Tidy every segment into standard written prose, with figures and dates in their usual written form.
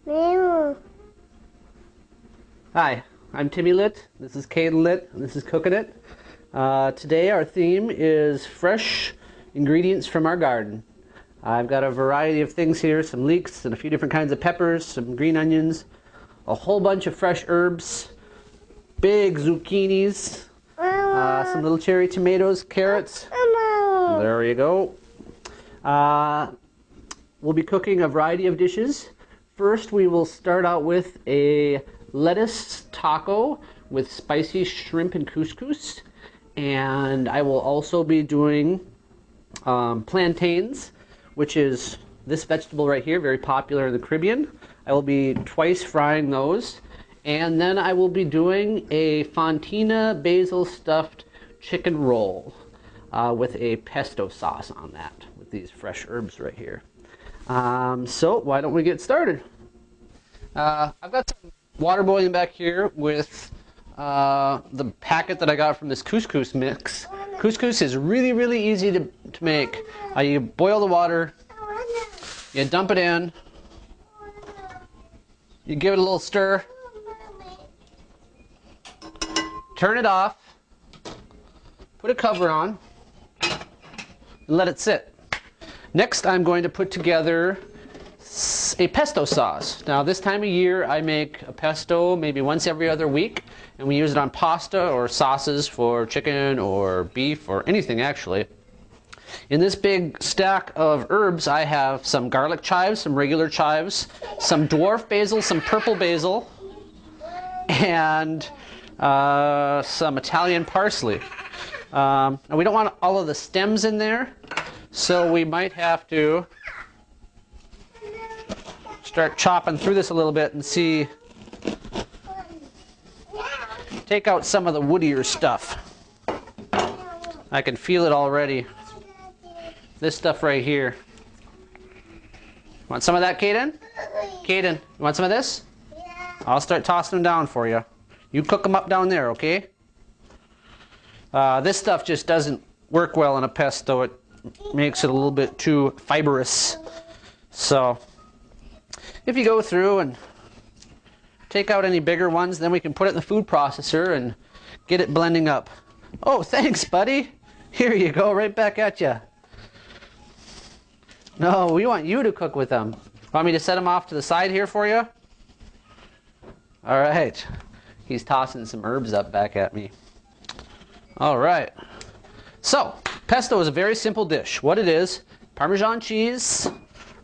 Hi, I'm Timme Litt. This is Litt, and this is Cookin' It. Today our theme is fresh ingredients from our garden. I've got a variety of things here, some leeks and a few different kinds of peppers, some green onions, a whole bunch of fresh herbs, big zucchinis, some little cherry tomatoes, carrots. There you go. We'll be cooking a variety of dishes. First, we will start out with a lettuce taco with spicy shrimp and couscous. And I will also be doing plantains, which is this vegetable right here, very popular in the Caribbean. I will be twice frying those. And then I will be doing a fontina basil stuffed chicken roll with a pesto sauce on that, with these fresh herbs right here. So why don't we get started? I've got some water boiling back here with the packet that I got from this couscous mix. Couscous is really, really easy to make. You boil the water, you dump it in, you give it a little stir, turn it off, put a cover on, and let it sit. Next, I'm going to put together a pesto sauce. Now, this time of year, I make a pesto maybe once every other week, and we use it on pasta or sauces for chicken or beef or anything, actually. In this big stack of herbs, I have some garlic chives, some regular chives, some dwarf basil, some purple basil, and some Italian parsley. Now, we don't want all of the stems in there, so we might have to start chopping through this a little bit and see, take out some of the woodier stuff. I can feel it already. This stuff right here. Want some of that, Caden? Caden, you want some of this? I'll start tossing them down for you. You cook them up down there, okay? This stuff just doesn't work well in a pesto. It makes it a little bit too fibrous. So if you go through and take out any bigger ones, then we can put it in the food processor and get it blending up. Oh, thanks, buddy. Here you go, right back at you. No, we want you to cook with them. Want me to set them off to the side here for you? All right. He's tossing some herbs up back at me. All right. So, pesto is a very simple dish. What it is, Parmesan cheese,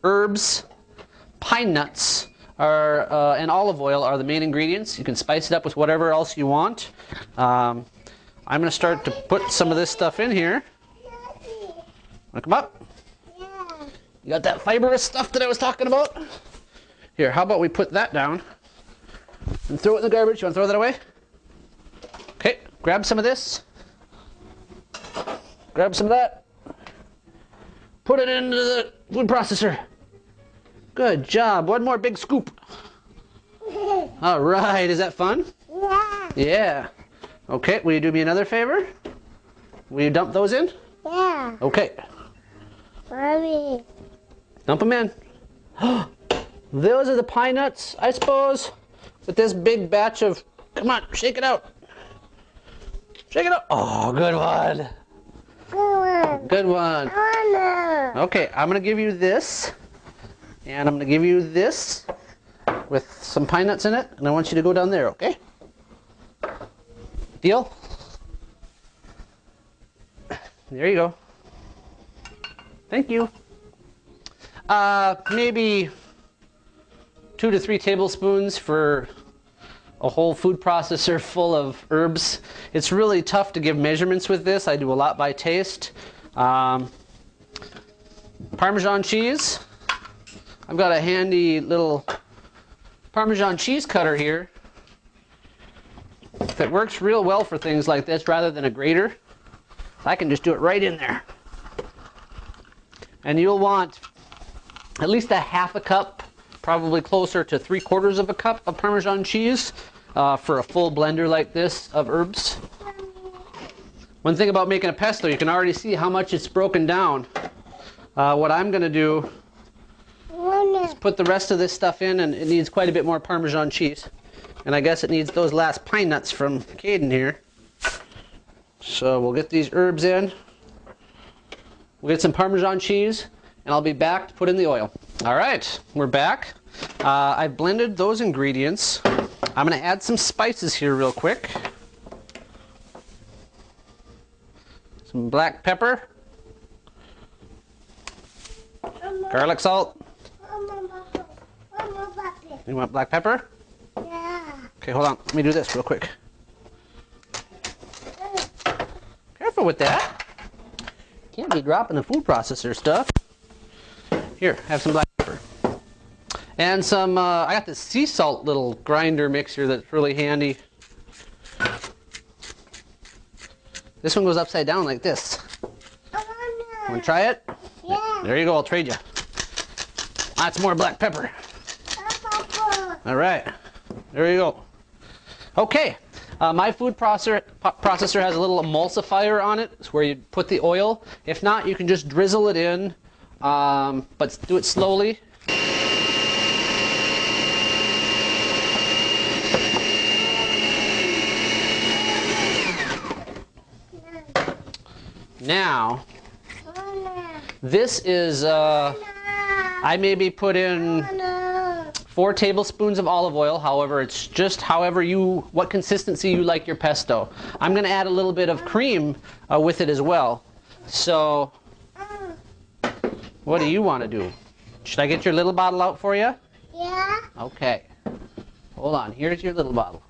herbs, pine nuts, and olive oil are the main ingredients. You can spice it up with whatever else you want. I'm going to start to put some of this stuff in here. Want to come up? You got that fibrous stuff that I was talking about? Here, how about we put that down and throw it in the garbage? You want to throw that away? Okay, grab some of this. Grab some of that. Put it into the food processor. Good job. One more big scoop. All right, is that fun? Yeah. Yeah. Okay, will you do me another favor? Will you dump those in? Yeah. Okay. Mommy. Dump them in. Those are the pine nuts, I suppose, with this big batch of, come on, shake it out. Shake it out. Oh, good one. Good one. Good one. Oh, no. Okay, I'm going to give you this, and I'm going to give you this with some pine nuts in it, and I want you to go down there, okay? Deal? There you go. Thank you. Maybe 2 to 3 tablespoons for a whole food processor full of herbs. It's really tough to give measurements with this. I do a lot by taste. Parmesan cheese. I've got a handy little Parmesan cheese cutter here that works real well for things like this rather than a grater. I can just do it right in there. And you'll want at least a half a cup, probably closer to 3/4 of a cup of Parmesan cheese for a full blender like this of herbs. One thing about making a pesto, you can already see how much it's broken down. What I'm going to do is put the rest of this stuff in, and it needs quite a bit more Parmesan cheese. And I guess it needs those last pine nuts from Caden here. So we'll get these herbs in. We'll get some Parmesan cheese, and I'll be back to put in the oil. All right, we're back. I've blended those ingredients. I'm going to add some spices here real quick. Some black pepper. Garlic salt. You want black pepper? Yeah. Okay, hold on. Let me do this real quick. Careful with that. Can't be dropping the food processor stuff. Here, have some black pepper. And some, I got this sea salt little grinder mixer that's really handy. This one goes upside down like this. Want to try it? Yeah. There you go, I'll trade you. That's more black pepper. All right, there you go. Okay, my food processor has a little emulsifier on it. It's where you put the oil. If not, you can just drizzle it in, but do it slowly. Now, this is, I maybe put in 4 tablespoons of olive oil. However, it's just what consistency you like your pesto. I'm going to add a little bit of cream with it as well. So, what do you want to do? Should I get your little bottle out for you? Yeah. Okay. Hold on. Here's your little bottle.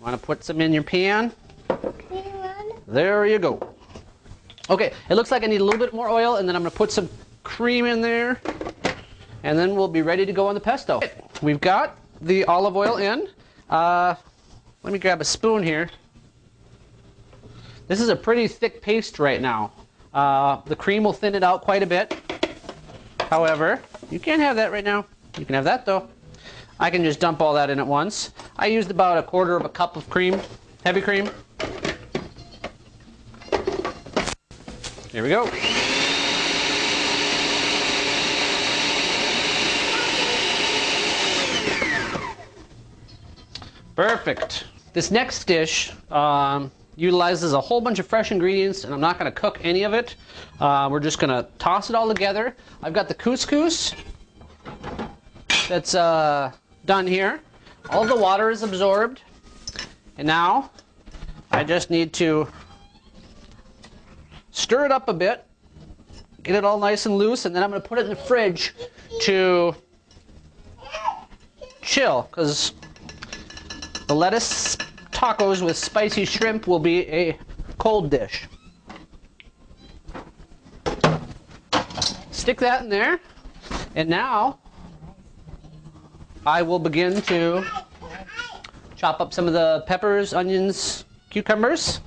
Want to put some in your pan? There you go. Okay, it looks like I need a little bit more oil, and then I'm going to put some cream in there, and then we'll be ready to go on the pesto. We've got the olive oil in. Let me grab a spoon here. This is a pretty thick paste right now. The cream will thin it out quite a bit. However, you can't have that right now. You can have that though. I can just dump all that in at once. I used about 1/4 cup of cream, heavy cream. Here we go. Perfect. This next dish utilizes a whole bunch of fresh ingredients, and I'm not going to cook any of it. We're just going to toss it all together. I've got the couscous that's done here. All the water is absorbed, and now I just need to stir it up a bit, get it all nice and loose, and then I'm going to put it in the fridge to chill, because the lettuce tacos with spicy shrimp will be a cold dish. Stick that in there, and now I will begin to chop up some of the peppers, onions, cucumbers.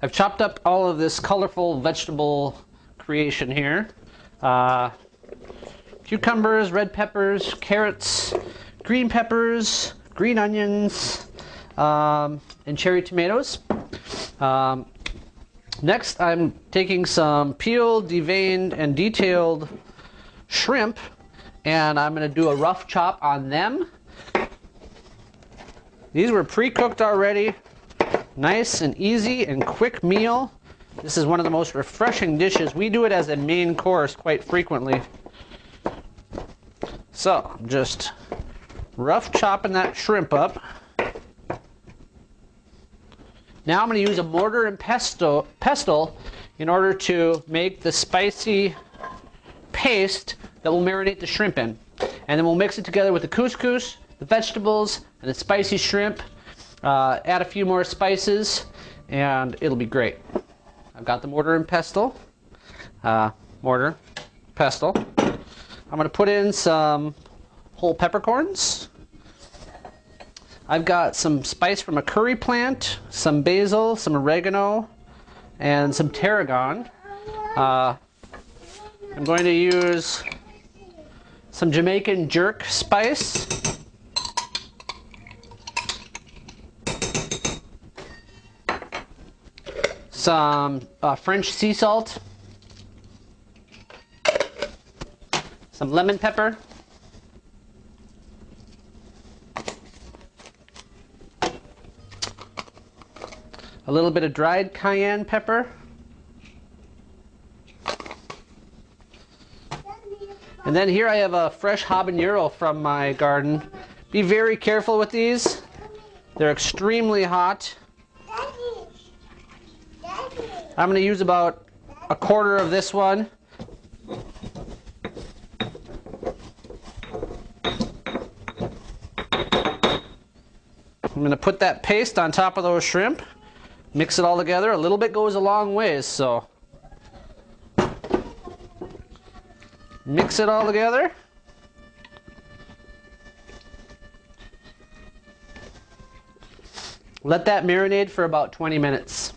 I've chopped up all of this colorful vegetable creation here. Cucumbers, red peppers, carrots, green peppers, green onions, and cherry tomatoes. Next, I'm taking some peeled, deveined, and detailed shrimp, and I'm going to do a rough chop on them. These were pre-cooked already. Nice and easy and quick meal. This is one of the most refreshing dishes. We do it as a main course quite frequently. So, I'm just rough chopping that shrimp up. Now I'm going to use a mortar and pestle in order to make the spicy paste that will marinate the shrimp in. And then we'll mix it together with the couscous the vegetables and the spicy shrimp, add a few more spices, and it'll be great. I've got the mortar and pestle. Mortar, pestle. I'm going to put in some whole peppercorns. I've got some spice from a curry plant, some basil, some oregano, and some tarragon. I'm going to use some Jamaican jerk spice. Some French sea salt. Some lemon pepper. A little bit of dried cayenne pepper. And then here I have a fresh habanero from my garden. Be very careful with these. They're extremely hot. I'm going to use about a quarter of this one. I'm going to put that paste on top of those shrimp. Mix it all together. A little bit goes a long ways, so mix it all together. Let that marinate for about 20 minutes.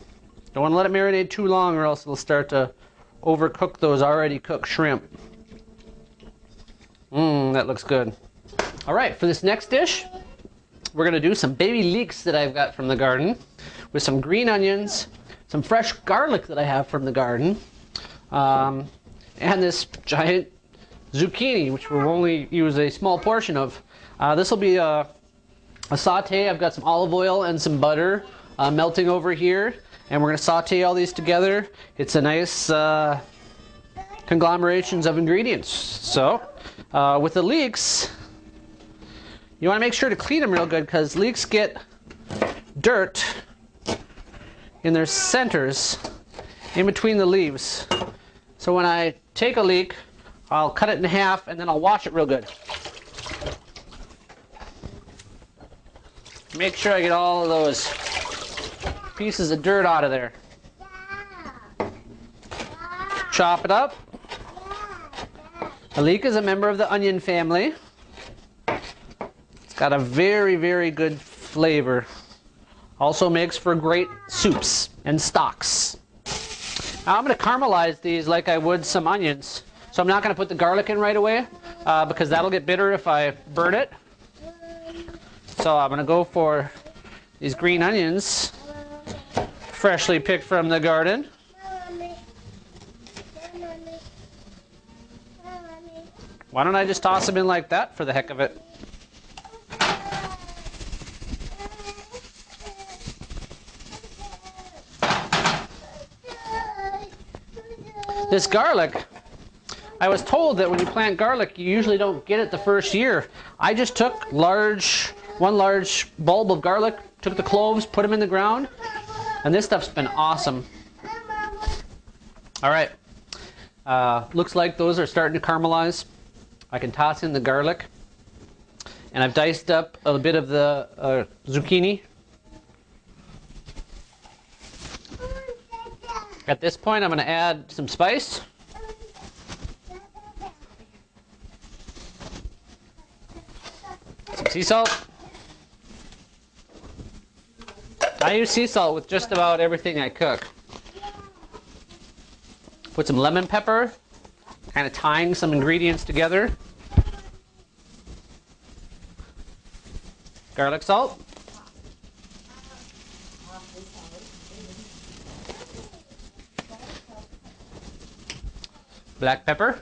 Don't want to let it marinate too long or else it'll start to overcook those already cooked shrimp. That looks good. All right, for this next dish, we're going to do some baby leeks that I've got from the garden with some green onions, some fresh garlic that I have from the garden, and this giant zucchini, which we'll only use a small portion of. This will be a saute. I've got some olive oil and some butter melting over here, and we're going to saute all these together. It's a nice conglomerations of ingredients. So with the leeks, you want to make sure to clean them real good because leeks get dirt in their centers in between the leaves. So when I take a leek, I'll cut it in half and then I'll wash it real good. Make sure I get all of those pieces of dirt out of there. Chop it up. A leek is a member of the onion family. It's got a very, very good flavor. Also makes for great soups and stocks. Now I'm going to caramelize these like I would some onions. So I'm not going to put the garlic in right away because that'll get bitter if I burn it. So I'm going to go for these green onions, freshly picked from the garden. Why don't I just toss them in like that for the heck of it? This garlic, I was told that when you plant garlic, you usually don't get it the first year. I just took one large bulb of garlic, took the cloves, put them in the ground, and this stuff's been awesome. All right, looks like those are starting to caramelize. I can toss in the garlic, and I've diced up a bit of the zucchini. At this point, I'm going to add some spice. Some sea salt. I use sea salt with just about everything I cook. Put some lemon pepper, kind of tying some ingredients together. Garlic salt. Black pepper.